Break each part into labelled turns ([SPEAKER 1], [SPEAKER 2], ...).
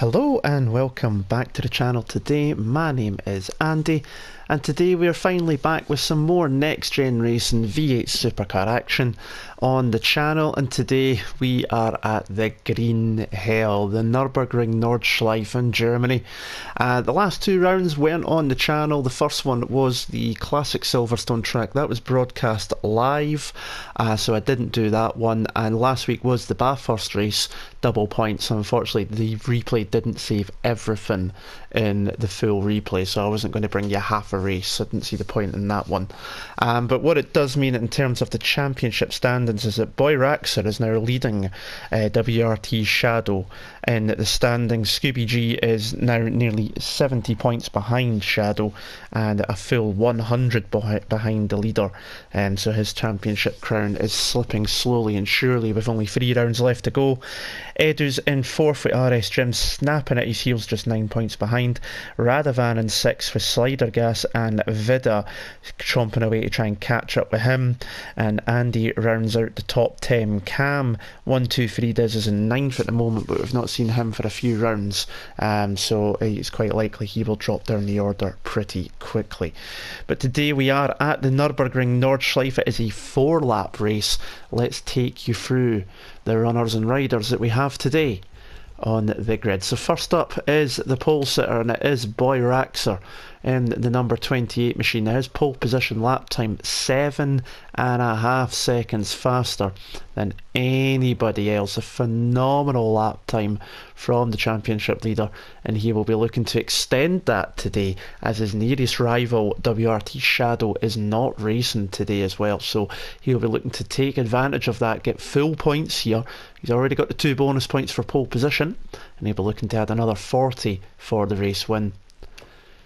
[SPEAKER 1] Hello and welcome back to the channel today. My name is Andy and today we are finally back with some more NXTGEN Racing V8 Supercar action on the channel, and today we are at the Green Hell, the Nurburgring Nordschliffe in Germany. The last two rounds weren't on the channel. The first one was the classic Silverstone track that was broadcast live, so I didn't do that one, and last week was the Bathurst race double points. Unfortunately the replay didn't save everything in the full replay, so I wasn't going to bring you half a race. I didn't see the point in that one. But what it does mean in terms of the championship standings is that Boy Raxer is now leading WRT Shadow in the standings. Scooby G is now nearly 70 points behind Shadow and a full 100 behind the leader, and so his championship crown is slipping slowly and surely with only 3 rounds left to go. Edu's in 4th with RS Jim snapping at his heels, just 9 points behind. Radovan in 6th with Slider Gas and Vida chomping away to try and catch up with him, and Andy rounds out the top 10. Cam 123 Diz is in 9th at the moment, but we've not seen him for a few rounds, so it's quite likely he will drop down the order pretty quickly. But today we are at the Nurburgring Nordschliffe. It is a 4-lap race. Let's take you through the runners and riders that we have today on the grid. So first up is the pole sitter, and it is Boy Raxer in the number 28 machine. Now his pole position lap time 7.5 seconds faster than anybody else. A phenomenal lap time from the championship leader, and he will be looking to extend that today as his nearest rival WRT Shadow is not racing today as well, so he'll be looking to take advantage of that, get full points here. He's already got the 2 bonus points for pole position, and he'll be looking to add another 40 for the race win.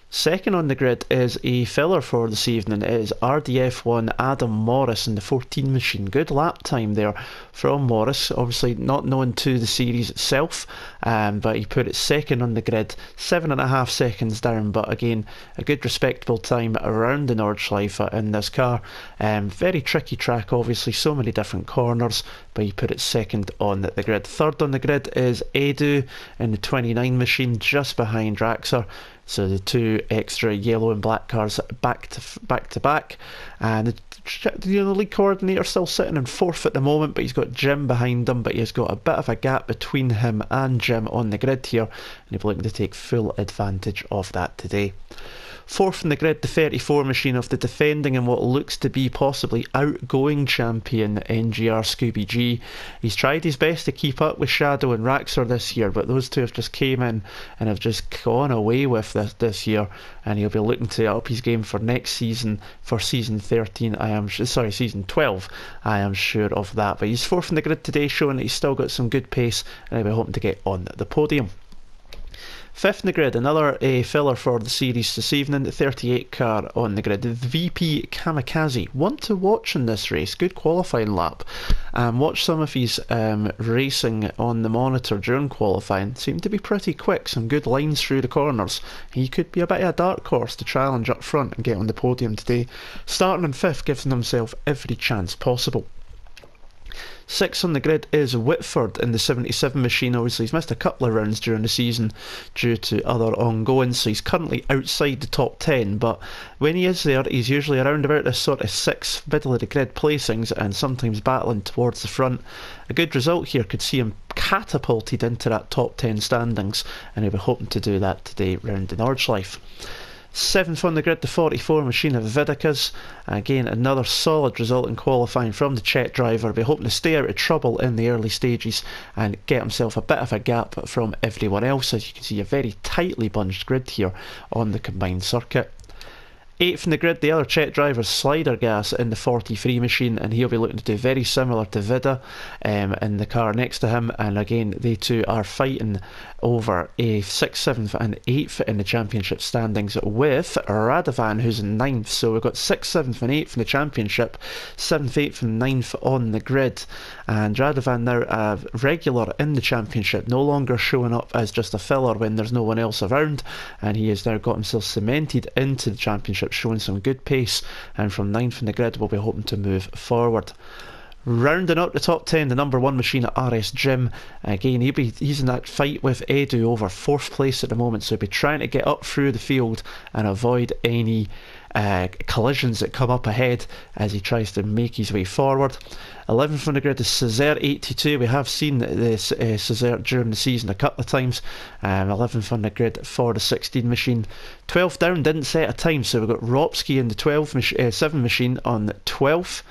[SPEAKER 1] Second on the grid is a filler for this evening. It is RDF1 Adam Morris in the 14 machine. Good lap time there from Morris, obviously not known to the series itself, but he put it second on the grid, 7.5 seconds down, but again a good respectable time around the Nordschleife in this car. Very tricky track, obviously, so many different corners, but he put it second on the grid. Third on the grid is Edu in the 29 machine, just behind Raxer. So the 2 extra yellow and black cars back to back, and the league coordinator still sitting in 4th at the moment, but he's got Jim behind him, but he's got a bit of a gap between him and Jim on the grid here, and he'll be looking to take full advantage of that today. 4th in the grid, the 34 machine of the defending and what looks to be possibly outgoing champion NGR Scooby G. He's tried his best to keep up with Shadow and Raxer this year, but those two have just came in and have just gone away with this year, and he'll be looking to up his game for next season, for season 13. Season 12. I am sure of that. But he's 4th in the grid today, showing that he's still got some good pace, and he'll be hoping to get on the podium. 5th in the grid, another filler for the series this evening, the 38 car on the grid, the VP Kamikaze. One to watch in this race, good qualifying lap. Watch some of his racing on the monitor during qualifying, seemed to be pretty quick, some good lines through the corners. He could be a bit of a dark horse to challenge up front and get on the podium today. Starting in 5th, giving himself every chance possible. 6th on the grid is Whitford in the 77 machine. Obviously he's missed a couple of rounds during the season due to other ongoings, so he's currently outside the top 10, but when he is there he's usually around about this sort of 6th, middle of the grid placings, and sometimes battling towards the front. A good result here could see him catapulted into that top 10 standings, and he'll be hoping to do that today round the Nordschleife. 7th on the grid, the 44 machine of Vidikas. Again, another solid result in qualifying from the Czech driver. Be hoping to stay out of trouble in the early stages and get himself a bit of a gap from everyone else. As you can see, a very tightly bunched grid here on the combined circuit. 8th in the grid, the other Czech driver, Slider Gas in the 43 machine, and he'll be looking to do very similar to Vida in the car next to him, and again they two are fighting over a 6th, 7th and 8th in the championship standings, with Radovan who's in 9th. So we've got 6th, 7th and 8th in the championship, 7th, 8th and 9th on the grid, and Radovan now a regular in the championship, no longer showing up as just a filler when there's no one else around, and he has now got himself cemented into the championship, showing some good pace, and from 9th in the grid we'll be hoping to move forward. Rounding up the top 10, the number 1 machine at RS Gym. Again, he's in that fight with Edu over 4th place at the moment, so he'll be trying to get up through the field and avoid any collisions that come up ahead as he tries to make his way forward. 11th on the grid is Cesare 82. We have seen this Cesare during the season a couple of times. 11th on the grid for the 16 machine. 12th down, didn't set a time, so we've got Ropsky in the 7 machine on 12th.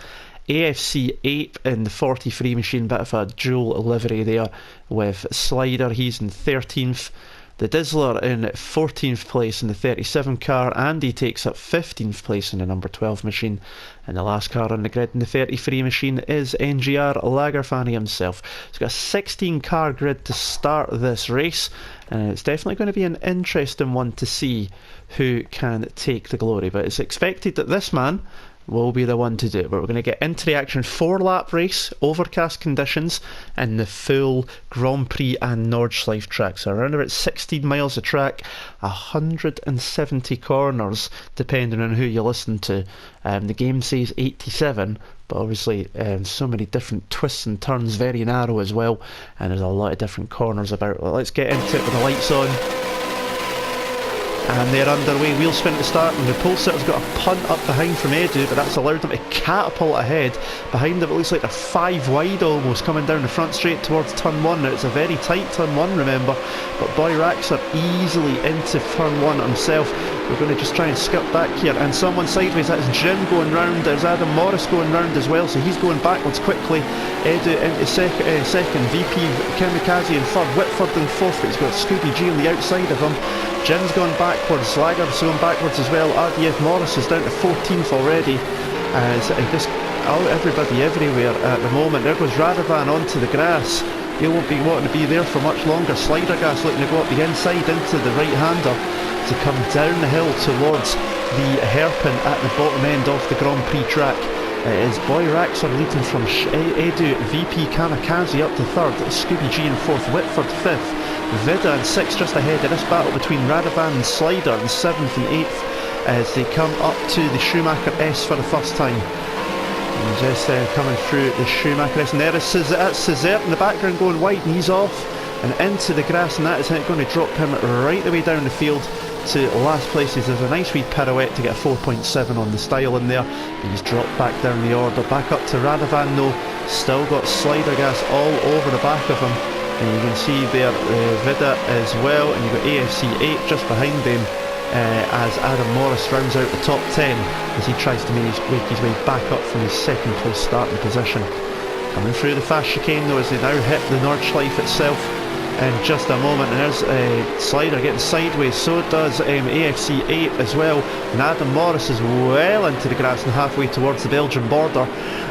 [SPEAKER 1] AFC 8 in the 43 machine, bit of a dual livery there with Slider, he's in 13th. The Dizzler in 14th place in the 37 car. Andy takes up 15th place in the number 12 machine. And the last car on the grid in the 33 machine is NGR Lagerfani himself. It's got a 16 car grid to start this race, and it's definitely going to be an interesting one to see who can take the glory. But it's expected that this man will be the one to do it. But we're going to get into the action. 4-lap race, overcast conditions, and the full Grand Prix and Nordschliffe track. So around about 16 miles of track, 170 corners, depending on who you listen to. The game says 87, but obviously so many different twists and turns, very narrow as well, and there's a lot of different corners about. Well, let's get into it with the lights on. And they're underway, wheel spin at the start, and the pole sitter's got a punt up behind from Edu, but that's allowed them to catapult ahead. Behind them it looks like they're 5 wide almost, coming down the front straight towards turn 1. Now it's a very tight turn 1, remember, but Boy Raxer easily into turn 1 himself. We're going to just try and skip back here, and someone sideways, that's Jim going round. There's Adam Morris going round as well, so he's going backwards quickly. Edu into second, VP Kamikaze in third, Whitford in fourth, but he's got Scooby G on the outside of him. Jim's gone backwards, Lager's going backwards as well. RDF Morris is down to 14th already. Just everybody everywhere at the moment. There goes Radovan onto the grass. He won't be wanting to be there for much longer. Slider gas looking to go up the inside into the right-hander to come down the hill towards the hairpin at the bottom end of the Grand Prix track. It is Boy Raxer leading from Edu, VP Kamikaze up to third, Scooby G in fourth, Whitford fifth, Vida in sixth, just ahead of this battle between Radovan and Slider in seventh and eighth as they come up to the Schumacher S for the first time. And just coming through the Schumacher S, and there is Cesare in the background going wide, and he's off and into the grass, and that is going to drop him right the way down the field to last places. There's a nice wee pirouette to get a 4.7 on the style in there, but he's dropped back down the order. Back up to Radovan though, still got Slider gas all over the back of him, and you can see there Vida as well, and you've got AFC 8 just behind them as Adam Morris rounds out the top 10 as he tries to make his way back up from his second place starting position. Coming through the fast chicane though as they now hit the Nordschleife itself in just a moment, and there's Slider getting sideways, so does AFC 8 as well, and Adam Morris is well into the grass and halfway towards the Belgian border,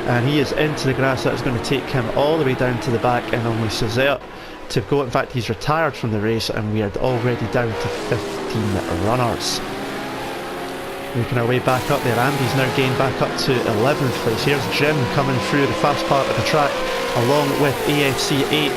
[SPEAKER 1] and he is into the grass. That is going to take him all the way down to the back, and only Cesare to go. In fact, he's retired from the race, and we are already down to 15 runners. Making our way back up there, Andy's now gained back up to 11th place. Here's Jim coming through the fast part of the track along with AFC 8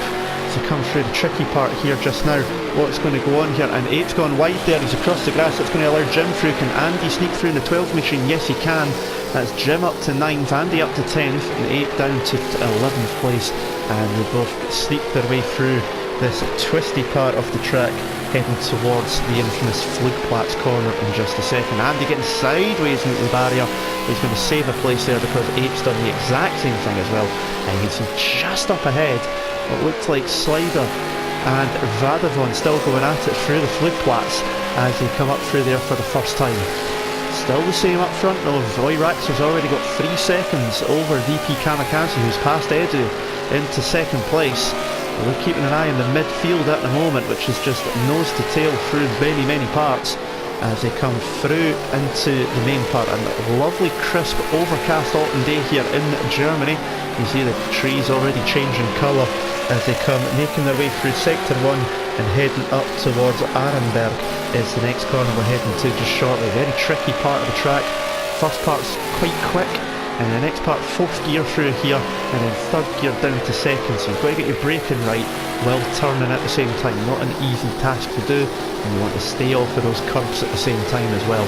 [SPEAKER 1] to come through the tricky part here just now. What's going to go on here? And 8's gone wide there, he's across the grass. That's going to allow Jim through. Can Andy sneak through in the 12th machine? Yes he can. That's Jim up to 9th, Andy up to 10th, and 8 down to 11th place, and they both sneak their way through this twisty part of the track, heading towards the infamous Flugplatz corner in just a second. Andy getting sideways into the barrier, but he's going to save a place there because 8's done the exact same thing as well, and you can see just up ahead what looked like Slider and Radovon still going at it through the Flugplatz as they come up through there for the first time. Still the same up front though. Boy Raxer's already got 3 seconds over VP Kamikaze, who's passed Edu into second place. We're keeping an eye on the midfield at the moment, which is just nose to tail through many parts as they come through into the main part. And a lovely crisp overcast autumn day here in Germany. You see the trees already changing colour as they come making their way through sector 1 and heading up towards Arenberg is the next corner we're heading to just shortly. Very tricky part of the track. First part's quite quick, and the next part 4th gear through here, and then 3rd gear down to 2nd, so you've got to get your braking right while turning at the same time. Not an easy task to do, and you want to stay off of those curves at the same time as well.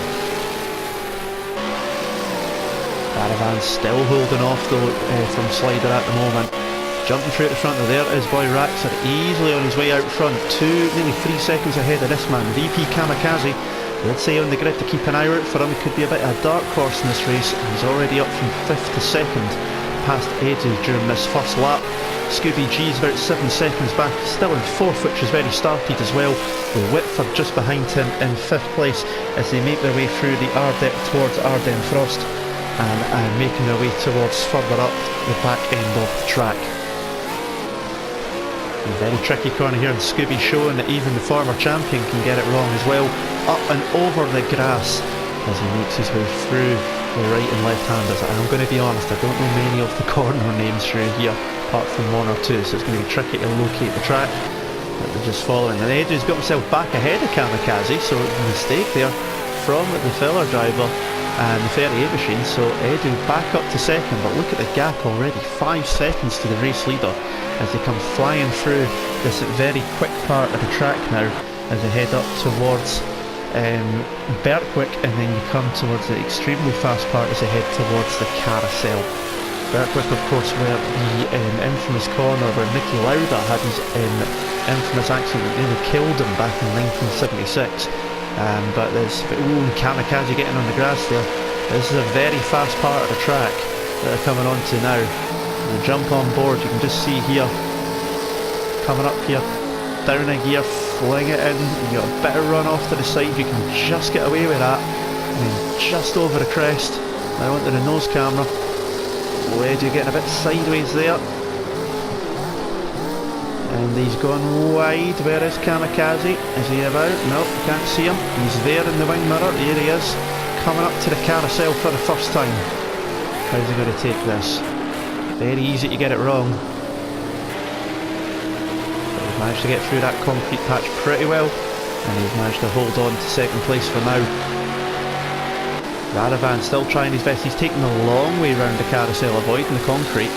[SPEAKER 1] Radavan still holding off though from Slider at the moment. Jumping through at the front, there is boy Raxer easily on his way out front, nearly 3 seconds ahead of this man, VP Kamikaze. Let's say on the grid to keep an eye out for him. He could be a bit of a dark horse in this race. He's already up from 5th to 2nd, past Edu during this first lap. Scooby G's about 7 seconds back, still in 4th, which is where he started as well, with Whitford just behind him in 5th place as they make their way through the Arden towards Arden Frost and making their way towards further up the back end of the track. A very tricky corner here, and Scooby showing that even the former champion can get it wrong as well. Up and over the grass as he makes his way through the right and left handers. I'm going to be honest, I don't know many of the corner names through here apart from 1 or 2, so it's going to be tricky to locate the track that they're just following. And Edu's got himself back ahead of Kamikaze, so a mistake there from the filler driver and the 38 machine. So Edu back up to 2nd, but look at the gap already, 5 seconds to the race leader as they come flying through this very quick part of the track now as they head up towards Berkwick, and then you come towards the extremely fast part as they head towards the carousel. Berkwick, of course, where the infamous corner where Nicky Lauda had his infamous accident that nearly killed him back in 1976. But there's Kamikaze getting on the grass there. This is a very fast part of the track that they're coming onto now. The jump on board, you can just see here, coming up here, down a gear, fling it in, you got a bit of run off to the side, you can just get away with that, and then just over the crest, now onto the nose camera. Edu getting a bit sideways there, and he's gone wide. Where is Kamikaze? Is he about? No, can't see him. He's there in the wing mirror, here he is, coming up to the carousel for the first time. How's he going to take this? Very easy to get it wrong. But he's managed to get through that concrete patch pretty well, and he's managed to hold on to 2nd place for now. Radavan still trying his best. He's taking the long way round the carousel, avoiding the concrete,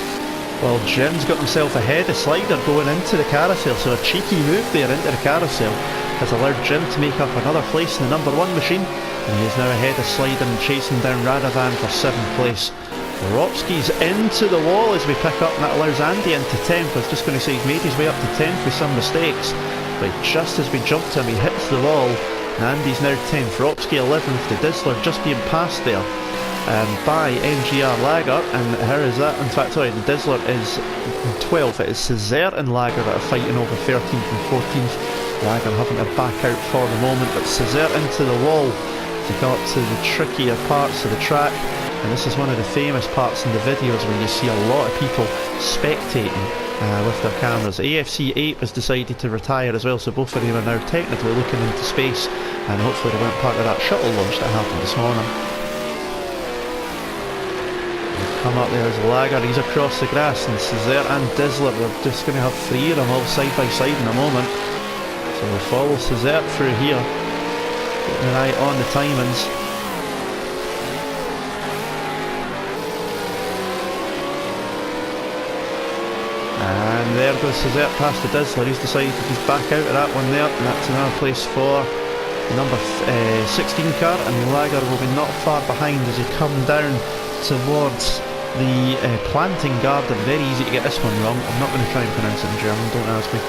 [SPEAKER 1] while Jim's got himself ahead of Slider going into the carousel, so a cheeky move there into the carousel has allowed Jim to make up another place in the number 1 machine, and he is now ahead of Slider and chasing down Radavan for 7th place. Ropski's into the wall as we pick up, and that allows Andy into 10th. I was just going to say he's made his way up to 10th with some mistakes, but just as we jump to him he hits the wall, and Andy's now 10th, Ropski 11th, the Dizzler just being passed there by MGR Lager, and how is that? In fact, sorry, the Dizzler is 12th, it is Cesare and Lager that are fighting over 13th and 14th. Lager having to back out for the moment, but Cesare into the wall to go up to the trickier parts of the track. And this is one of the famous parts in the videos where you see a lot of people spectating with their cameras. AFC 8 has decided to retire as well, so both of them are now technically looking into space, and hopefully they weren't part of that shuttle launch that happened this morning. Come up there as Lager, he's across the grass, and Cesare and Dizzler, we're just going to have 3 of them all side by side in a moment. So we'll follow Cesare through here, getting an eye on the timings. And there goes Cesare past the Dizzler. He's decided he's back out of that one there, and that's another place for the number 16 car, and Lager will be not far behind as he come down towards the planting garden. Very easy to get this one wrong. I'm not going to try and pronounce it in German, don't ask me.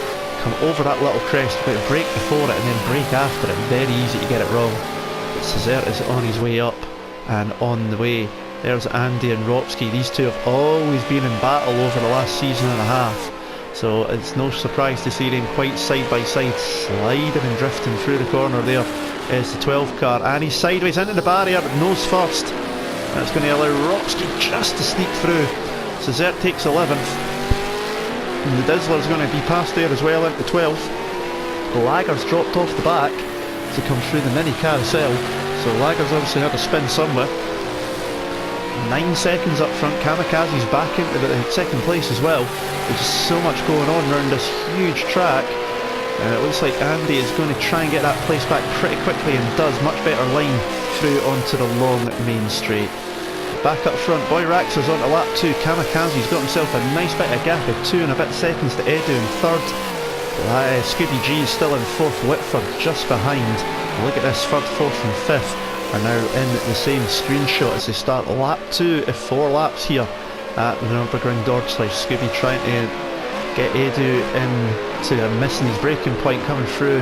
[SPEAKER 1] Come over that little crest, you've got to brake before it and then brake after it. Very easy to get it wrong. But Cesare is on his way up and on the way. There's Andy and Ropski. These two have always been in battle over the last season and a half, so it's no surprise to see them quite side by side, sliding and drifting through the corner. There is the 12 car, and he's sideways into the barrier, but nose first. That's going to allow Ropski just to sneak through. Cesare takes 11th, and the Dizzler's going to be passed there as well into 12th. Lager's dropped off the back to come through the mini carousel, so Lager's obviously had to spin somewhere. 9 seconds up front, Kamikaze's back into the 2nd place as well. There's just so much going on around this huge track, and it looks like Andy is going to try and get that place back pretty quickly, and does. Much better line through onto the long main straight. Back up front, boy Raxer's on to lap 2. Kamikaze's got himself a nice bit of gap of 2 and a bit seconds to Edu in 3rd. Scooby G is still in 4th, Whitford just behind. Look at this, 3rd, 4th and 5th. are now in the same screenshot as they start lap 2 of 4 laps here at the Nurburgring Nordschliffe. Scooby trying to get Edu into missing his braking point coming through. A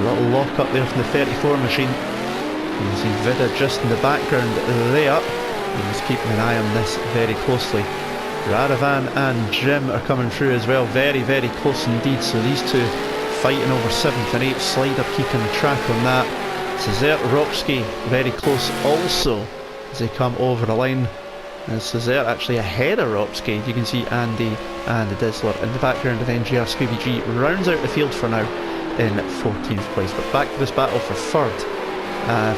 [SPEAKER 1] little lock up there from the 34 machine. You can see Vida just in the background there. He's keeping an eye on this very closely. Radovan and Jim are coming through as well, very close indeed. So these two fighting over 7th and 8th. Slider keeping track on that. Cezert Ropski very close also as they come over the line. And Cezert actually ahead of Ropski. You can see Andy and the Dizzler in the background, and then GR Scooby G rounds out the field for now in 14th place. But back to this battle for 3rd,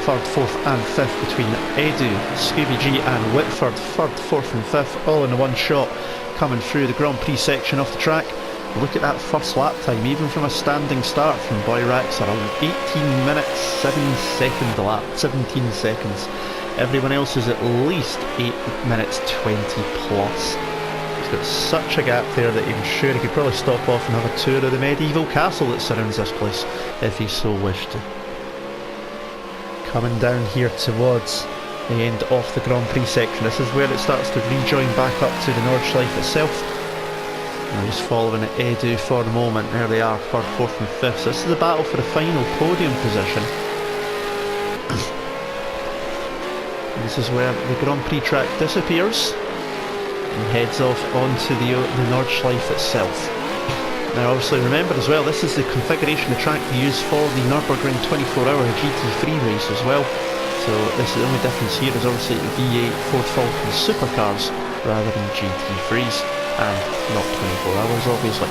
[SPEAKER 1] 4th and 5th between Edu, Scooby G and Whitford. 3rd, 4th and 5th all in the one shot coming through the Grand Prix section off the track. Look at that first lap time, even from a standing start from Boy Raxer, 18 minutes 7 seconds a lap, 17 seconds. Everyone else is at least 8 minutes 20 plus. He's got such a gap there that I'm sure he could probably stop off and have a tour of the medieval castle that surrounds this place if he so wished to. Coming down here towards the end of the Grand Prix section, this is where it starts to rejoin back up to the Nordschleife itself. I'm just following Edu for the moment. There they are, 3rd, 4th and 5th. So this is the battle for the final podium position. This is where the Grand Prix track disappears and heads off onto the Nordschleife itself. Now obviously remember as well, this is the configuration of track we use for the Nurburgring 24-hour GT3 race as well. So this is the only difference here is obviously V8 Ford Falcon Supercars rather than GT3s, and not 24 hours obviously.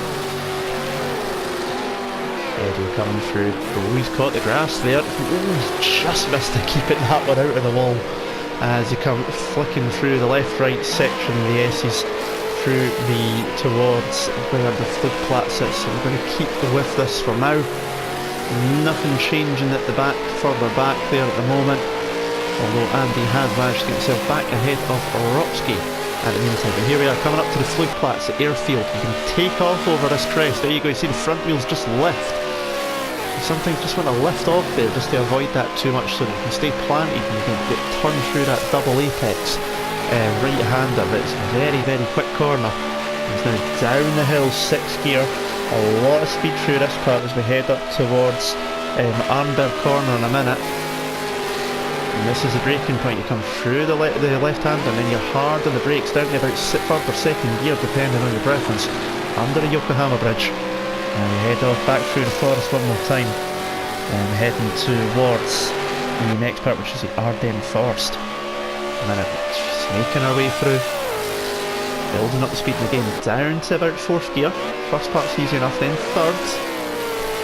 [SPEAKER 1] Edu coming through. Oh, he's caught the grass there. Oh, he's just missed to keeping that one out of the wall. As he come flicking through the left-right section of the S's through towards where the flood plat sits. So we're going to keep with this for now. Nothing changing at the back, further back there at the moment. Although Andy has managed to get himself back ahead of Ropski at the meantime. But here we are coming up to the flood plats, the airfield. You can take off over this crest. There you go, you see the front wheels just lift. Sometimes just want to lift off there just to avoid that too much so that you can stay planted and you can get turned through that double apex right-hander. But it's a very quick corner. It's now down the hill, 6th gear. A lot of speed through this part as we head up towards Arnberg corner in a minute. And this is the braking point. You come through the left-hander and then you're hard on the brakes down to about 3rd or 2nd gear depending on your preference. Under the Yokohama Bridge. And we head off back through the forest one more time and heading towards the next part, which is the Ardennes Forest. And then it's making our way through, building up the speed again down to about 4th gear. First part's easy enough, then 3rd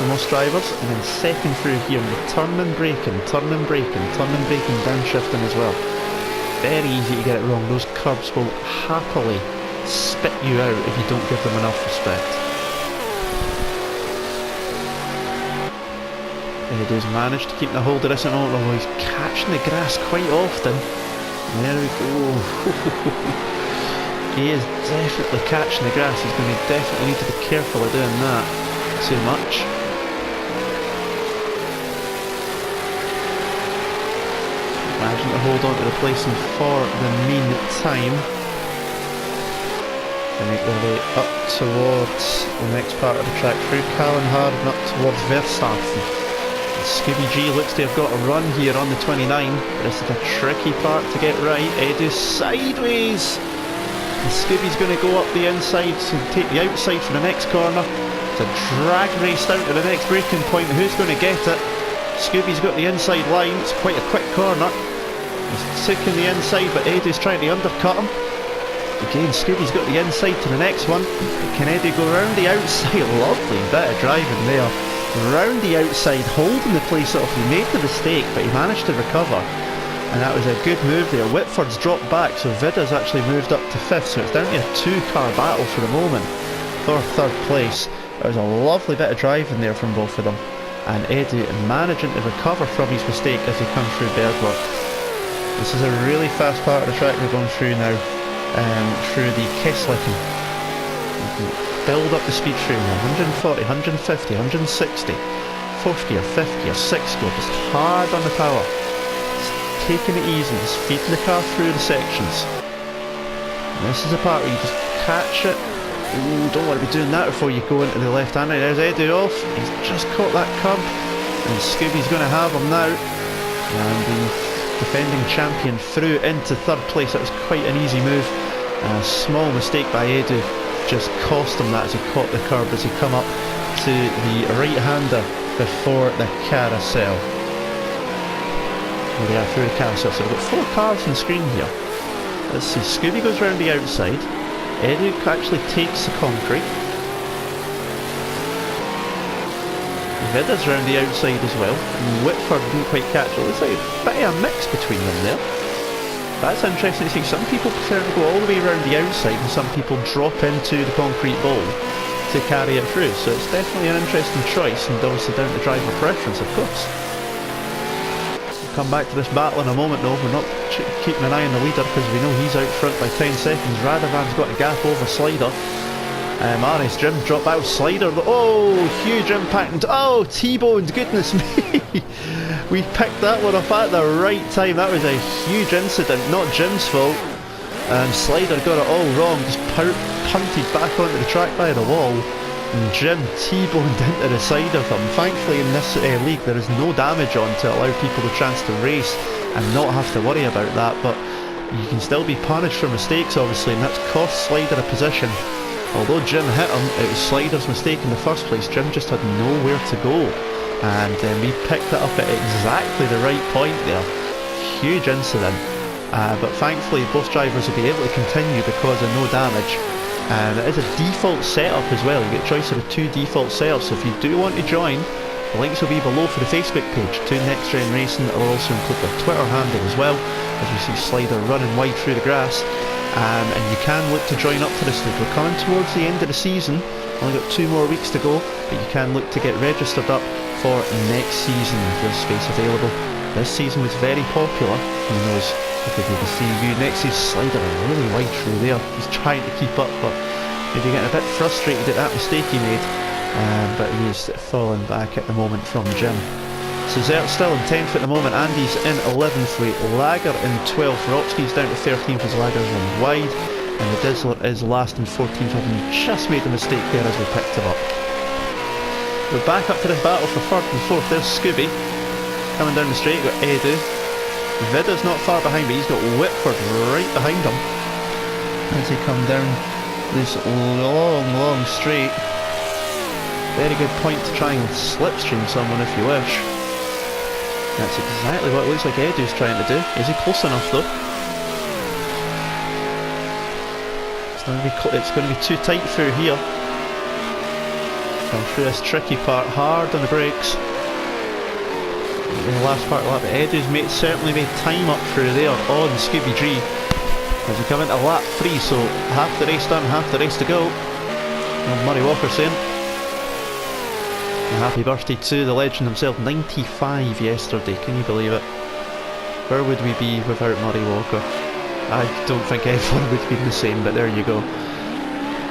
[SPEAKER 1] for most drivers, and then 2nd through here, and the turning, braking, downshifting as well. Very easy to get it wrong. Those curbs will happily spit you out if you don't give them enough respect. Edu's managed to keep the hold of this at all, although he's catching the grass quite often. There we go. He is definitely catching the grass. He's going to definitely need to be careful of doing that too much. Imagine to hold on to the placing for the meantime. They make their way up towards the next part of the track, through Kallenhard and up towards Verstappen. Scooby G looks to have got a run here on the 29, but this is a tricky part to get right. Edu sideways, and Scooby's going to go up the inside to take the outside for the next corner. It's a drag race down to the next braking point. Who's going to get it? Scooby's got the inside line. It's quite a quick corner. He's taking the inside, but Edu's trying to undercut him. Again, Scooby's got the inside to the next one. Can Edu go round the outside? Lovely bit of driving there. Round the outside, holding the place off. He made the mistake, but he managed to recover, and that was a good move there. Whitford's dropped back, so Vida's actually moved up to 5th, so it's down to a 2-car battle for the moment for 3rd place. It was a lovely bit of driving there from both of them, and Edu managing to recover from his mistake as he comes through Bergwerk. This is a really fast part of the track we're going through now, through the Kesslichen. Build up the speed through now, 140, 150, 160, 4th gear, 5th gear, 6th gear, just hard on the power. taking it easy, just feeding the car through the sections. And this is the part where you just catch it. Ooh, don't want to be doing that before you go into the left hand. There's Edu off. He's just caught that curb. And Scooby's going to have him now. And the defending champion through into third place. That was quite an easy move. And a small mistake by Edu just cost him that as he caught the curb as he come up to the right-hander before the carousel. There we are through the carousel. So we've got 4 cars on the screen here. Let's see, Scooby goes round the outside. Edu actually takes the concrete. Vida's round the outside as well. And Whitford didn't quite catch it. Looks like a bit of a mix between them there. That's interesting to see. Some people prefer to go all the way around the outside and some people drop into the concrete bowl to carry it through. So it's definitely an interesting choice and obviously down to driver preference, of course. We'll come back to this battle in a moment though. We're not keeping an eye on the leader because we know he's out front by 10 seconds. Radovan's got a gap over Slider. RSGEN drop out Slider. Oh, huge impact. And oh, T-boned, goodness me. We picked that one up at the right time. That was a huge incident, not Jim's fault. And Slider got it all wrong, just punted back onto the track by the wall. And Jim T-boned into the side of him. Thankfully in this league there is no damage on to allow people the chance to race and not have to worry about that, but you can still be punished for mistakes obviously, and that's cost Slider a position. Although Jim hit him, it was Slider's mistake in the first place. Jim just had nowhere to go, and we picked it up at exactly the right point there. Huge incident, but thankfully both drivers will be able to continue because of no damage. And it is a default setup as well. You get a choice of the 2 default setups. So if you do want to join, the links will be below for the Facebook page to NXTGEN Racing. It will also include their Twitter handle as well, as we see Slider running wide through the grass. And you can look to join up to this league. We're coming towards the end of the season, only got 2 more weeks to go, but you can look to get registered up for next season. There's space available. This season was very popular. Who knows if we will see you next season. Slider really wide through there. He's trying to keep up, but maybe getting a bit frustrated at that mistake he made. But he is falling back at the moment from Jim. Cezert's still in 10th at the moment. Andy's in 11th with Lager in 12th. Rotsky's down to 13th as Lager's run wide. And the Dizzler is last in 14th, having just made a mistake there as we picked him up. We're back up to this battle for 3rd and 4th. There's Scooby coming down the straight. Got Edu. Vida's not far behind, but he's got Whitford right behind him as they come down this long straight. Very good point to try and slipstream someone if you wish. That's exactly what it looks like Edu's trying to do. Is he close enough though? It's going to be too tight through here. Come through this tricky part, hard on the brakes. In the last part of the lap, but Edu's certainly made time up through there on Scooby G as we come into lap 3, so half the race done, half the race to go. And Murray Walker saying, and happy birthday to the legend himself, 95 yesterday, can you believe it? Where would we be without Murray Walker? I don't think everyone would be the same, but there you go.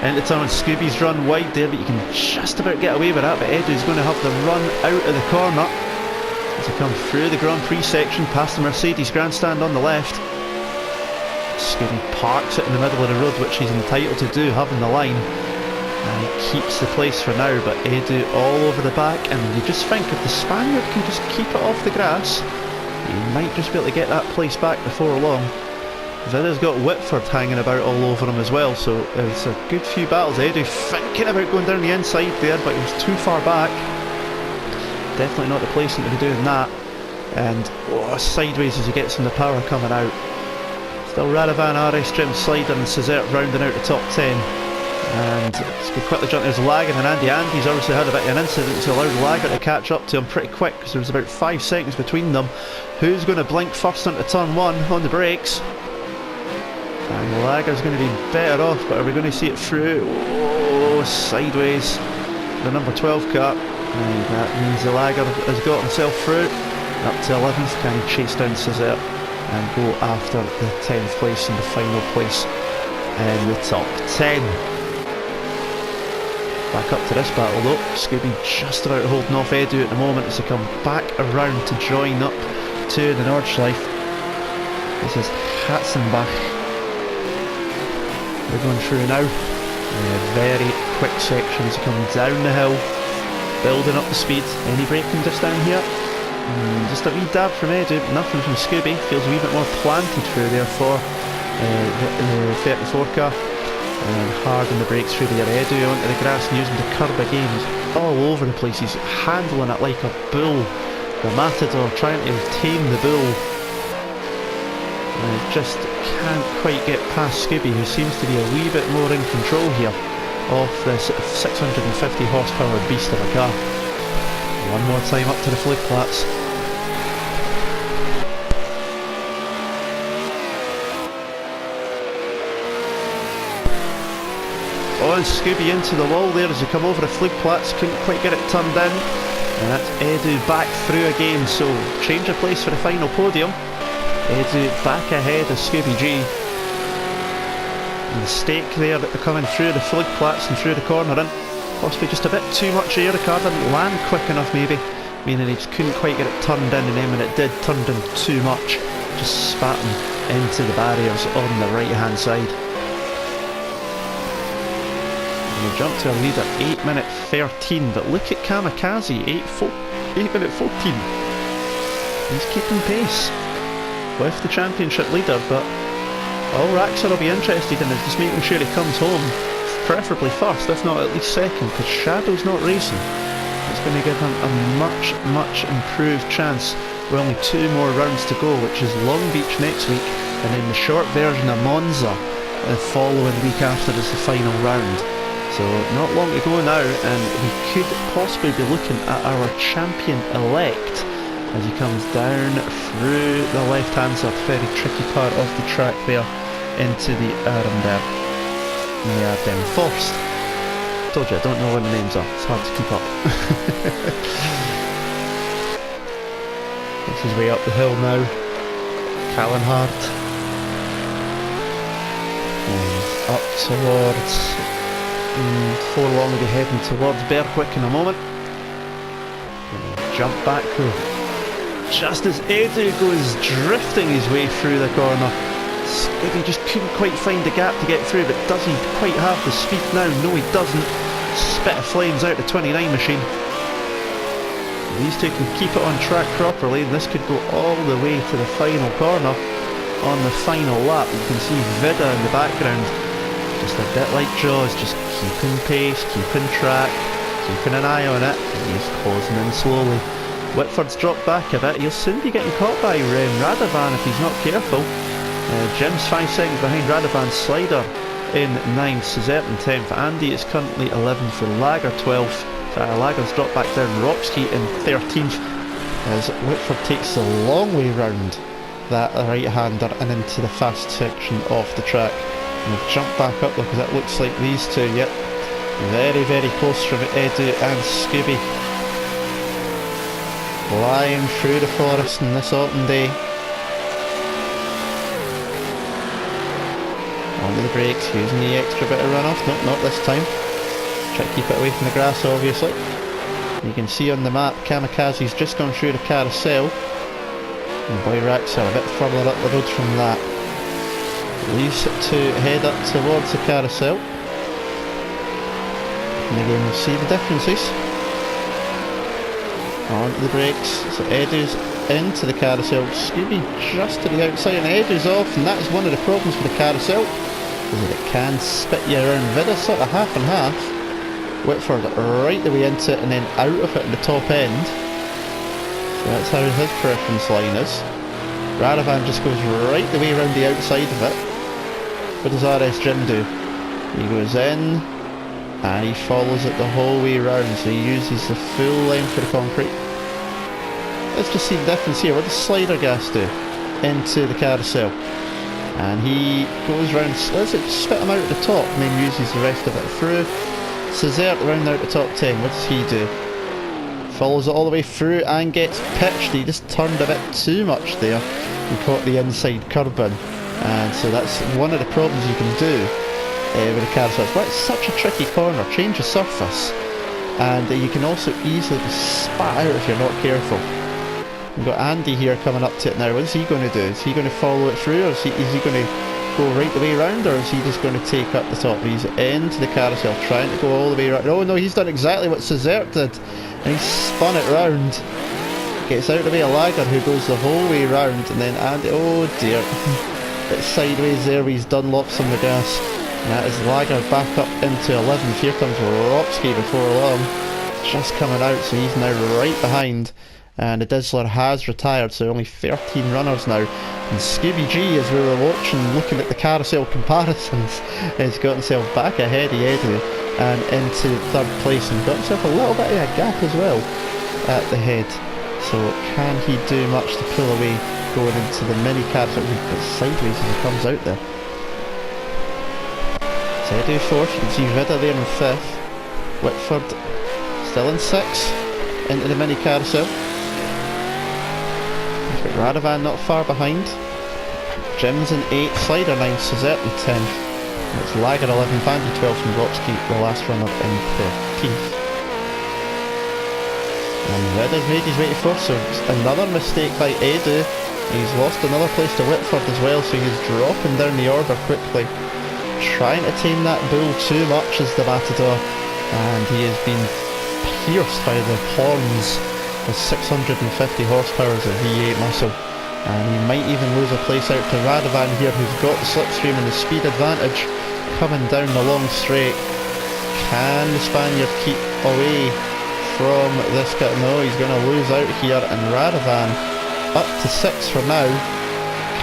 [SPEAKER 1] Into turn, Scooby's run wide there, but you can just about get away with that, but Edu's going to have the run out of the corner as he comes through the Grand Prix section past the Mercedes grandstand on the left. Scooby parks it in the middle of the road, which he's entitled to do, having the line. And he keeps the place for now, but Edu all over the back, and you just think if the Spaniard can just keep it off the grass, he might just be able to get that place back before long. Vida's got Whitford hanging about all over him as well, so it's a good few battles. Edu thinking about going down the inside there, but he was too far back. Definitely not the placement to be doing that. And sideways as he gets some of the power coming out. Still Radovan, RSGEN, Slider and Cezert rounding out the top 10. And it's good quickly jump. There's Lager and Andy. Andy's obviously had a bit of an incident, so allowed Lager to catch up to him pretty quick because there was about 5 seconds between them. Who's going to blink first onto turn 1 on the brakes? And Lager's going to be better off, but are we going to see it through? Oh, sideways. The number 12 car. And that means the Lager has got himself through. Up to 11th. Can he chase down Cezert and go after the 10th place and the final place in the top 10? Back up to this battle though. Scooby just about holding off Edu at the moment as they come back around to join up to the Nordschliffe. This is Katzenbach. We're going through now. Very quick sections coming down the hill, building up the speed. Any braking just down here? Just a wee dab from Edu, nothing from Scooby. Feels a wee bit more planted through there for the 34 car. And hard on the brakes through there. Edu onto the grass and using the curb again. He's all over the place. He's handling it like a bull. The Matador trying to tame the bull. And just can't quite get past Scooby, who seems to be a wee bit more in control here of this 650 horsepower beast of a car. One more time up to the floodplaats. Oh, and Scooby into the wall there as he come over the floodplaats, couldn't quite get it turned in. And that's Edu back through again, so change of place for the final podium. Edu back ahead of Scooby G. Mistake there coming through the floodplaats and through the corner in. Possibly just a bit too much air. The car didn't land quick enough maybe, meaning he just couldn't quite get it turned in, and then when it did, turned in too much, just spat him into the barriers on the right hand side. And we jump to a lead at 8 minute 13, but look at Kamikaze, 8 minute 14. He's keeping pace with the championship leader, but all raxer will be interested in is just making sure he comes home, preferably first, if not at least second, because Shadow's not racing. It's going to give him a much improved chance with only 2 more rounds to go, which is Long Beach next week, and then the short version of Monza the following week after is the final round. So not long to go now, and we could possibly be looking at our champion-elect as he comes down through the left hand side, very tricky part of the track there, into the Arendberg. And the Ardennes Forst. Told you I don't know what the names are, it's hard to keep up. Makes his way up the hill now. Callenhard. And up towards Forlong, will be heading towards Bergwick in a moment. Jump back though. Just as Edu goes drifting his way through the corner, Scooby just couldn't quite find the gap to get through, but does he quite have the speed now? No, he doesn't. Spit of flames out the 29 machine. These two can keep it on track properly, and this could go all the way to the final corner on the final lap. You can see Vida in the background, just a bit like Jaws, just keeping pace, keeping track, keeping an eye on it, and he's closing in slowly. Whitford's dropped back a bit. He'll soon be getting caught by Radovan if he's not careful. Jim's 5 seconds behind Radovan's Slider in 9th, Suzette in 10th. Andy is currently 11th for Lager 12th. Lager's dropped back down. Roxkey in 13th as Whitford takes the long way round that right-hander and into the fast section of the track. And we've jumped back up because it looks like these two, yep, very close from Edu and Scooby. Flying through the forest in this autumn day. Onto the brakes, using the extra bit of runoff. Nope, not this time. Try to keep it away from the grass, obviously. You can see on the map, Kamikaze's just gone through the carousel. And Boy Raxer a bit further up the road from that. These two head up towards the carousel. And again, we'll see the differences. Onto the brakes, so Edu's into the carousel, Scooby just to the outside, and Edu's off, and that is one of the problems with the carousel, is that it can spit you around. Vida sort of half and half, Whitford right the way into it and then out of it at the top end, so that's how his preference line is. Radovan just goes right the way around the outside of it. What does RS Jim do? He goes in, and he follows it the whole way round, so he uses the full length of the concrete. Let's just see the difference here. What does Slider Gas do? Into the carousel. And he goes round, lets it spit him out at the top, and then uses the rest of it through. Cesert round there at the top 10, what does he do? Follows it all the way through and gets pitched. He just turned a bit too much there and caught the inside curb in. And so that's one of the problems you can do with the carousel. But it's such a tricky corner, change of surface, and you can also easily be spat out if you're not careful. We've got Andy here coming up to it now. What's he going to do? Is he going to follow it through, or is he going to go right the way around, or is he just going to take up the top? He's into the carousel, trying to go all the way around. Oh no, he's done exactly what Cesert did, and he spun it round. Gets out of the way of Lager, who goes the whole way round, and then Andy, oh dear, bit sideways there, he's Dunlops on the gas. And that is Lager back up into 11th. Here comes Ropsky before long, just coming out, so he's now right behind. And the Dizzler has retired, so only 13 runners now. And Scooby G, as we were watching, looking at the carousel comparisons, has got himself back ahead of Edu and into 3rd place, and got himself a little bit of a gap as well at the head. So can he do much to pull away going into the mini carousel? He goes sideways as he comes out there. So Edu 4th, you can see Vida there in 5th. Whitford still in 6th, into the mini carousel. Radovan not far behind. Jim's in 8th, Slider 9th, Cesert in 10th. And it's Lager 11th, Andy 12th, and Ropsky, the last runner, in 13th. And Vida's made his way to 4th, so it's another mistake by Edu. He's lost another place to Whitford as well, so he's dropping down the order quickly. Trying to tame that bull too much as the Matador, and he has been pierced by the horns. 650 horsepower is a V8 muscle, and he might even lose a place out to Radovan here, who's got the slipstream and the speed advantage coming down the long straight. Can the Spaniard keep away from this guy? No, he's going to lose out here, and Radovan up to 6th for now.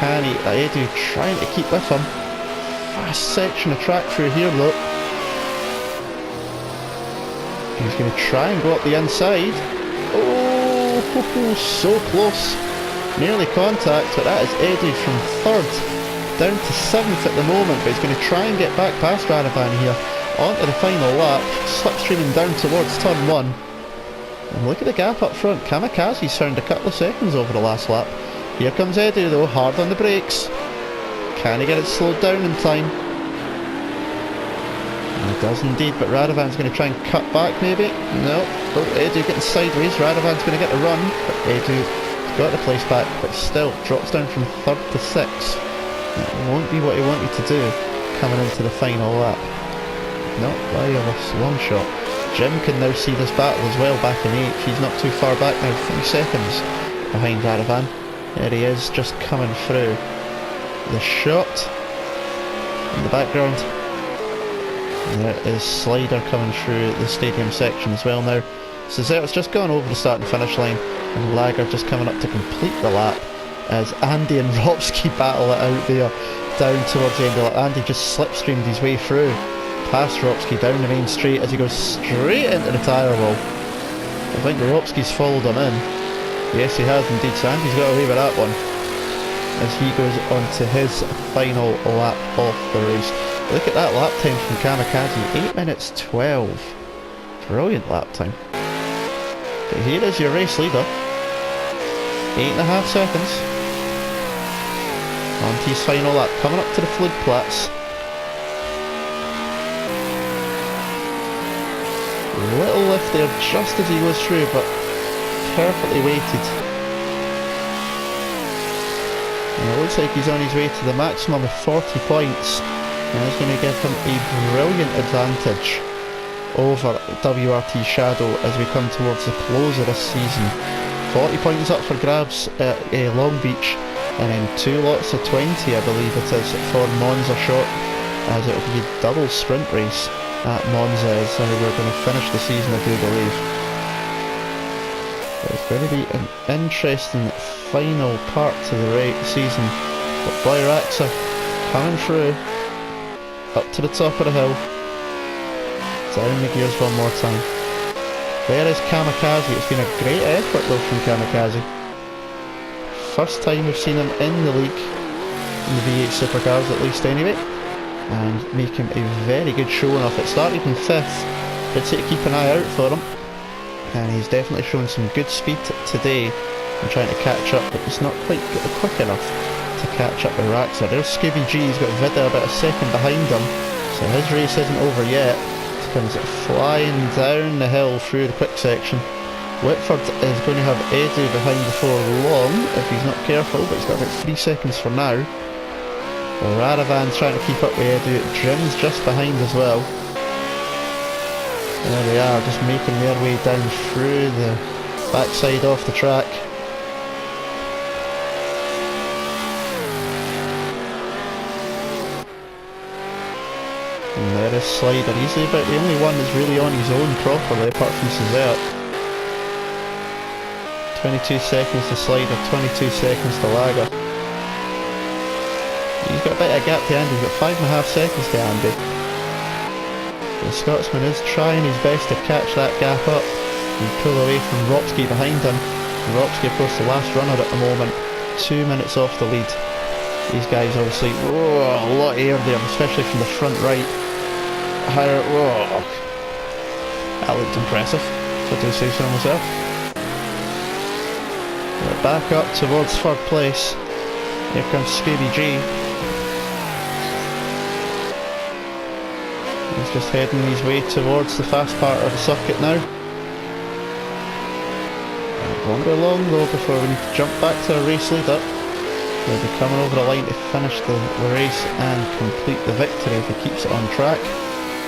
[SPEAKER 1] Can he? Edu trying to keep with him. Fast section of track through here though. He's going to try and go up the inside. Oh, so close. Nearly contact, but that is Edu from 3rd down to 7th at the moment, but he's going to try and get back past Radovan here onto the final lap, slipstreaming down towards turn 1. And look at the gap up front. Kamikaze's found a couple of seconds over the last lap. Here comes Edu though, hard on the brakes. Can he get it slowed down in time? He does indeed, but Radovan's going to try and cut back maybe. No. Oh, Edu getting sideways. Radovan's going to get the run, but Edu's got the place back, but still drops down from 3rd to 6th. That won't be what he wanted to do coming into the final lap. Not by a long shot. Jim can now see this battle as well back in 8th. He's not too far back now, 3 seconds behind Radovan. There he is, just coming through. The shot in the background. And there is Slider coming through the stadium section as well now. Cesert's just gone over the start and finish line, and Lager just coming up to complete the lap as Andy and Ropsky battle it out there down towards the end of the lap. Andy just slipstreamed his way through past Ropsky down the main straight as he goes straight into the tyre wall. I think Ropsky's followed him in. Yes, he has indeed, so Andy's got away with that one as he goes on to his final lap of the race. Look at that lap time from Kamikaze, 8 minutes 12. Brilliant lap time. But here is your race leader, 8.5 seconds. On to his final lap, coming up to the Floodplatz. Little lift there just as he goes through, but perfectly weighted. And it looks like he's on his way to the maximum of 40 points. And that's going to give him a brilliant advantage over WRT Shadow as we come towards the close of this season. 40 points up for grabs at Long Beach, and then 2 lots of 20 I believe it is for Monza Short, as it will be a double sprint race at Monza is how we're going to finish the season, I do believe. But it's going to be an interesting final part to the season. But boy, raxer coming through up to the top of the hill. Down the gears one more time. There is Kamikaze. It's been a great effort though from Kamikaze. First time we've seen him in the league, in the V8 Supercars at least anyway, and making a very good showing off. It started in 5th, but to keep an eye out for him, and he's definitely shown some good speed today and trying to catch up, but he's not quite quick enough to catch up with Raxer. There's Scooby G, he's got Vida about a second behind him, so his race isn't over yet. Comes flying down the hill through the quick section, Whitford is going to have Edu behind before long if he's not careful, but he's got about 3 seconds for now. Radovan's trying to keep up with Edu. Jim's just behind as well. There they are, just making their way down through the backside of the track. And there is Slider. He's about the only one that's really on his own properly, apart from Cesare. 22 seconds to Slider, 22 seconds to Lager. He's got a bit of a gap to Andy, he's got 5.5 seconds to Andy. The Scotsman is trying his best to catch that gap up and pull away from Ropsky behind him. Ropsky, of course, the last runner at the moment, 2 minutes off the lead. These guys obviously, a lot of air there, especially from the front right. Higher, that looked impressive, if I do say so myself. We're back up towards 3rd place. Here comes Scooby G. He's just heading his way towards the fast part of the circuit now. It won't be long though before we need to jump back to a race leader. He'll be coming over the line to finish the race and complete the victory if he keeps it on track.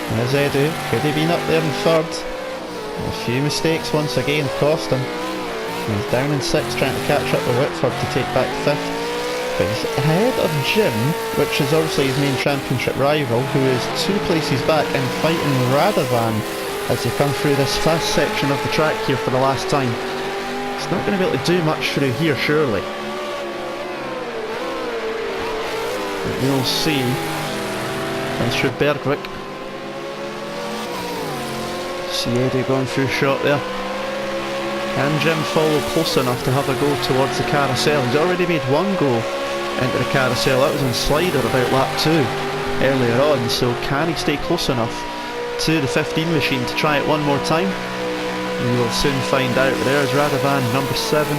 [SPEAKER 1] And as Edu, could he been up there in 3rd? A few mistakes once again cost him. He's down in 6th trying to catch up with Whitford to take back 5th. But he's ahead of Jim, which is obviously his main championship rival, who is 2 places back and fighting Radovan as they come through this fast section of the track here for the last time. He's not going to be able to do much through here, surely. But we'll see. And through Bergwick. See Eddie going through shot there. Can Jim follow close enough to have a go towards the carousel? He's already made 1 go into the carousel. That was on Slider about lap 2 earlier on, so can he stay close enough to the 15 machine to try it one more time? We will soon find out. There's Radovan, number 7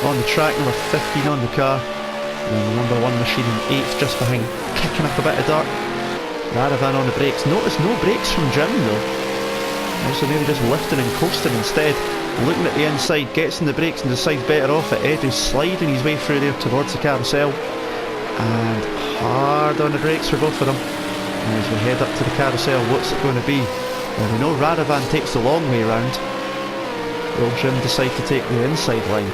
[SPEAKER 1] on the track, number 15 on the car, and the number 1 machine in 8th just behind, kicking up a bit of dirt. Radovan on the brakes. Notice no brakes from Jim though. Also maybe just lifting and coasting instead. Looking at the inside, gets in the brakes and decides better off it. Edu sliding his way through there towards the carousel. And hard on the brakes for both of them. And as we head up to the carousel, what's it going to be? Well, we know Radovan takes the long way round. Will Jim decide to take the inside line?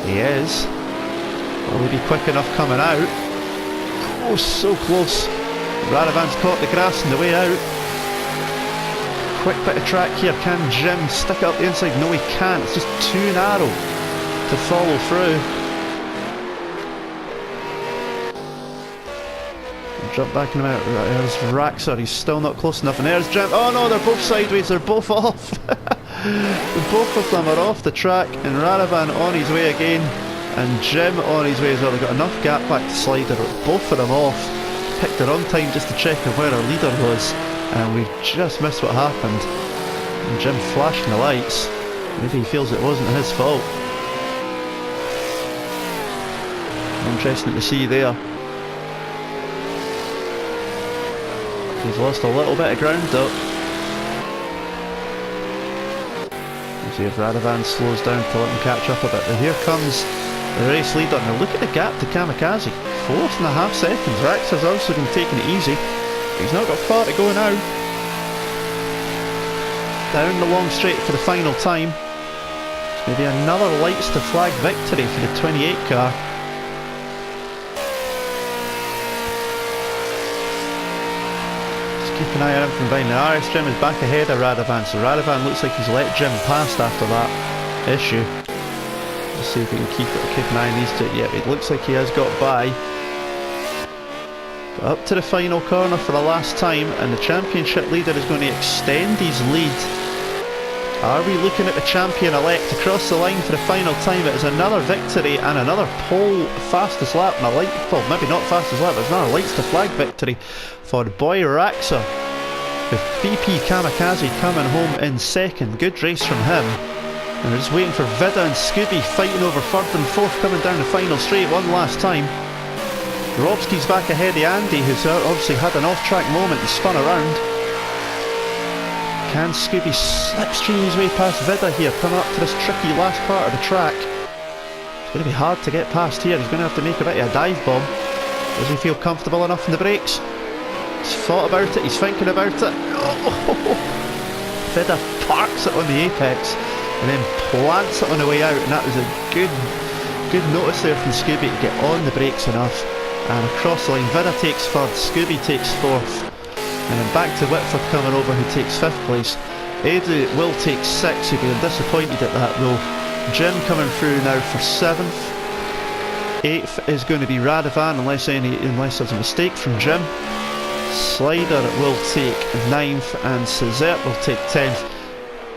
[SPEAKER 1] He is. Will he be quick enough coming out? Oh, so close. Radovan's caught the grass on the way out. Quick bit of track here. Can Jim stick it up the inside? No, he can't. It's just too narrow to follow through. Jump back in a minute. There's Raxer. He's still not close enough. And there's Jim. Oh no, they're both sideways. They're both off. Both of them are off the track. And Radovan on his way again. And Jim on his way as well. They've got enough gap back to Slider. Both of them off. Picked the wrong time just to check on where our leader was. And we just missed what happened. And Jim flashing the lights. Maybe he feels it wasn't his fault. Interesting to see there. He's lost a little bit of ground though. Let's see if Radovan slows down to let him catch up a bit. And here comes the race leader. Now look at the gap to Kamikaze. 4.5 seconds. Raxer's also been taking it easy. He's not got far to go now. Down the long straight for the final time. Maybe another lights to flag victory for the 28 car. Just keep an eye out from behind. The RS Jim is back ahead of Radovan, so Radovan looks like he's let Jim past after that issue. Let's see if we can keep an eye on these two. Yeah, it looks like he has got by. Up to the final corner for the last time, and the championship leader is going to extend his lead. Are we looking at the champion-elect across the line for the final time? It is another victory and another pole fastest lap, and a light, well maybe not fastest lap, but it's another lights to flag victory for boy Raxer, with VP Kamikaze coming home in second. Good race from him. And we're just waiting for Vida and Scooby fighting over third and fourth, coming down the final straight one last time. Robski's back ahead of Andy, who's obviously had an off-track moment and spun around. Can Scooby slipstream his way past Vida here, coming up to this tricky last part of the track? It's going to be hard to get past here. He's going to have to make a bit of a dive bomb. Does he feel comfortable enough in the brakes? He's thought about it, he's thinking about it. Oh! Vida parks it on the apex and then plants it on the way out, and that was a good notice there from Scooby to get on the brakes enough. And across the line, Vida takes third, Scooby takes fourth. And then back to Whitford coming over, who takes 5th place. Edu will take 6th, he'll be disappointed at that though. Jim coming through now for 7th. 8th is going to be Radovan, unless there's a mistake from Jim. Slider will take 9th, and Cezert will take 10th.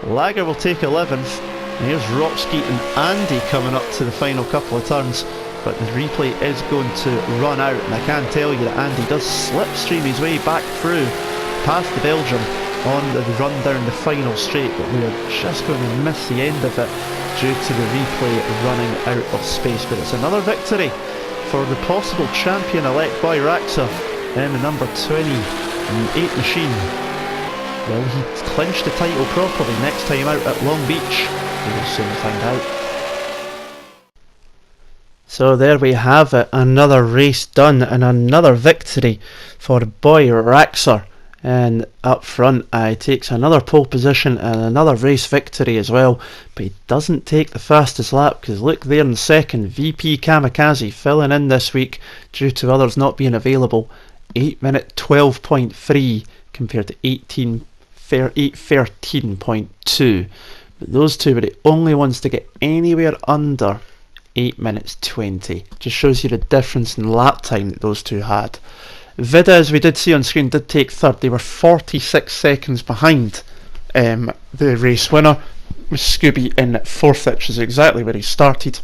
[SPEAKER 1] Lager will take 11th. And here's Ropsky and Andy coming up to the final couple of turns. But the replay is going to run out, and I can tell you that Andy does slipstream his way back through past the Belgium on the run down the final straight, but we are just going to miss the end of it due to the replay running out of space. But it's another victory for the possible champion-elect by Raxer in the number 28 machine. Will he clinch the title properly next time out at Long Beach? We will soon find out. So there we have it, another race done and another victory for boy Raxer. And up front he takes another pole position and another race victory as well, but he doesn't take the fastest lap, because look there in second, VP Kamikaze filling in this week due to others not being available. 8 minute 12.3 compared to 8:13.2, but those two were the only ones to get anywhere under 8 minutes 20. Just shows you the difference in lap time that those two had. Vida, as we did see on screen, did take third. They were 46 seconds behind the race winner, with Scooby in 4th, which is exactly where he started.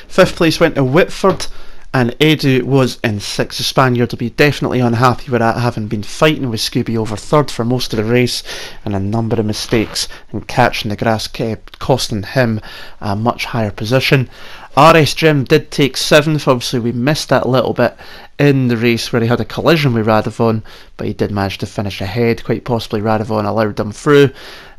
[SPEAKER 1] 5th place went to Whitford, and Edu was in 6th. The Spaniard will be definitely unhappy with that, having been fighting with Scooby over 3rd for most of the race, and a number of mistakes and catching the grass kept costing him a much higher position. RS Jim did take 7th. Obviously we missed that little bit in the race where he had a collision with Radovan, but he did manage to finish ahead. Quite possibly Radovan allowed him through,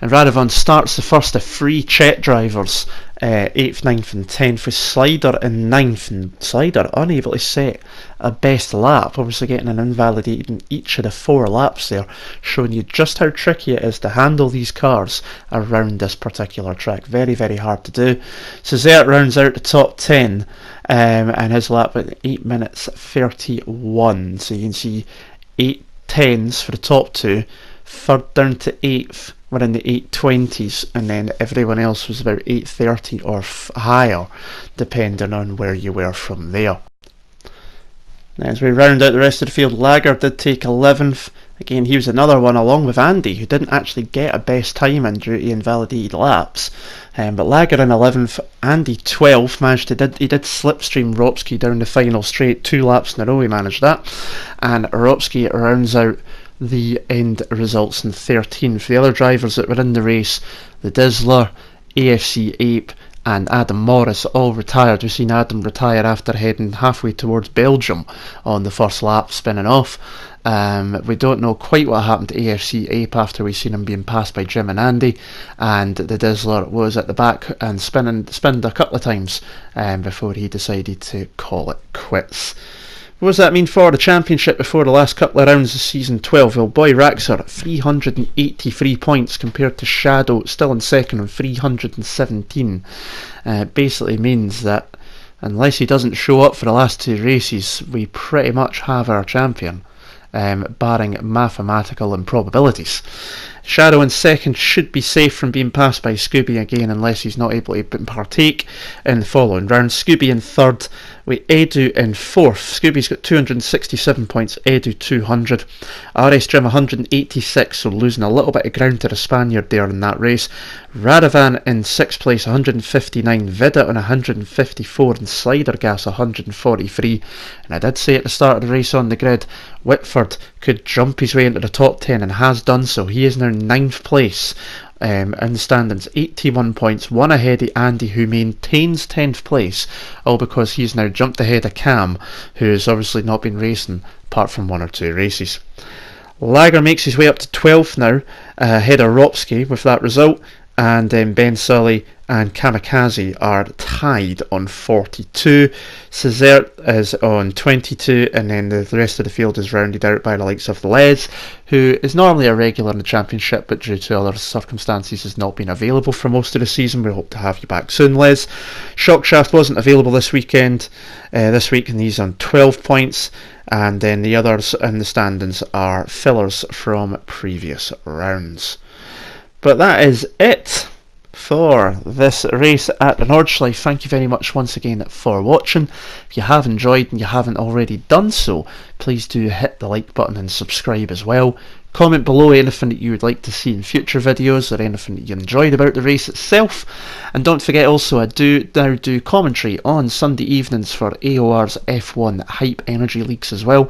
[SPEAKER 1] and Radovan starts the first of 3 Czech drivers, 8th, 9th and 10th, with Slider in 9th, and Slider unable to set a best lap, obviously getting an invalidate in each of the 4 laps there, showing you just how tricky it is to handle these cars around this particular track. Very, very hard to do. Cezert rounds out the top 10, and his lap at 8 minutes 31, so you can see 8:10s for the top 2. 3rd down to 8th were in the 8:20s, and then everyone else was about 8:30 or higher, depending on where you were from there. Now, as we round out the rest of the field, Lager did take 11th. Again, he was another one, along with Andy, who didn't actually get a best time in due to invalidated laps. But Lager in 11th, Andy 12th, he did slipstream Ropsky down the final straight, 2 laps in a row he managed that. And Ropsky rounds out the end results in 13th. The other drivers that were in the race, the Dizzler, AFC Ape and Adam Morris, all retired. We've seen Adam retire after heading halfway towards Belgium on the first lap, spinning off. We don't know quite what happened to AFC Ape after we've seen him being passed by Jim and Andy, and the Dizzler was at the back and spinned a couple of times before he decided to call it quits. What does that mean for the championship before the last couple of rounds of season 12? Well, boy Raxer at 383 points compared to Shadow still in second on 317. Basically means that unless he doesn't show up for the last 2 races, we pretty much have our champion, barring mathematical improbabilities. Shadow in second should be safe from being passed by Scooby again, unless he's not able to partake in the following round. Scooby in third, with Edu in fourth. Scooby's got 267 points, Edu 200. RS Jim 186, so losing a little bit of ground to the Spaniard there in that race. Radovan in sixth place, 159. Vida on 154, and Slider Gas 143. And I did say at the start of the race on the grid, Whitford could jump his way into the top 10 and has done so. He is now 9th place in the standings, 81 points, one ahead of Andy, who maintains 10th place, all because he's now jumped ahead of Cam, who has obviously not been racing apart from 1 or 2 races. Lager makes his way up to 12th now, ahead of Ropsky with that result, and then Ben Sully and Kamikaze are tied on 42. Cesert is on 22, and then the rest of the field is rounded out by the likes of Les, who is normally a regular in the championship, but due to other circumstances has not been available for most of the season. We hope to have you back soon, Les. Shockshaft wasn't available this week, and he's on 12 points, and then the others in the standings are fillers from previous rounds. But that is it for this race at the Nordschliffe. Thank you very much once again for watching. If you have enjoyed and you haven't already done so, please do hit the like button and subscribe as well. Comment below anything that you would like to see in future videos or anything that you enjoyed about the race itself. And don't forget also, I do now do commentary on Sunday evenings for AOR's F1 Hype Energy Leagues as well,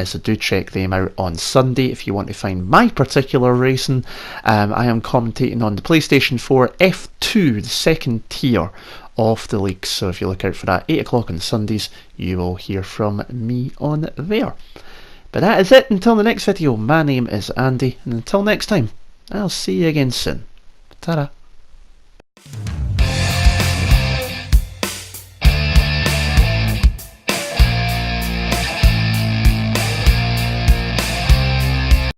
[SPEAKER 1] so do check them out on Sunday if you want to find my particular racing. I am commentating on the PlayStation 4 F2, the second tier of the league, so if you look out for that 8 o'clock on Sundays, you will hear from me on there. But that is it until the next video. My name is Andy, and until next time, I'll see you again soon. Ta-da.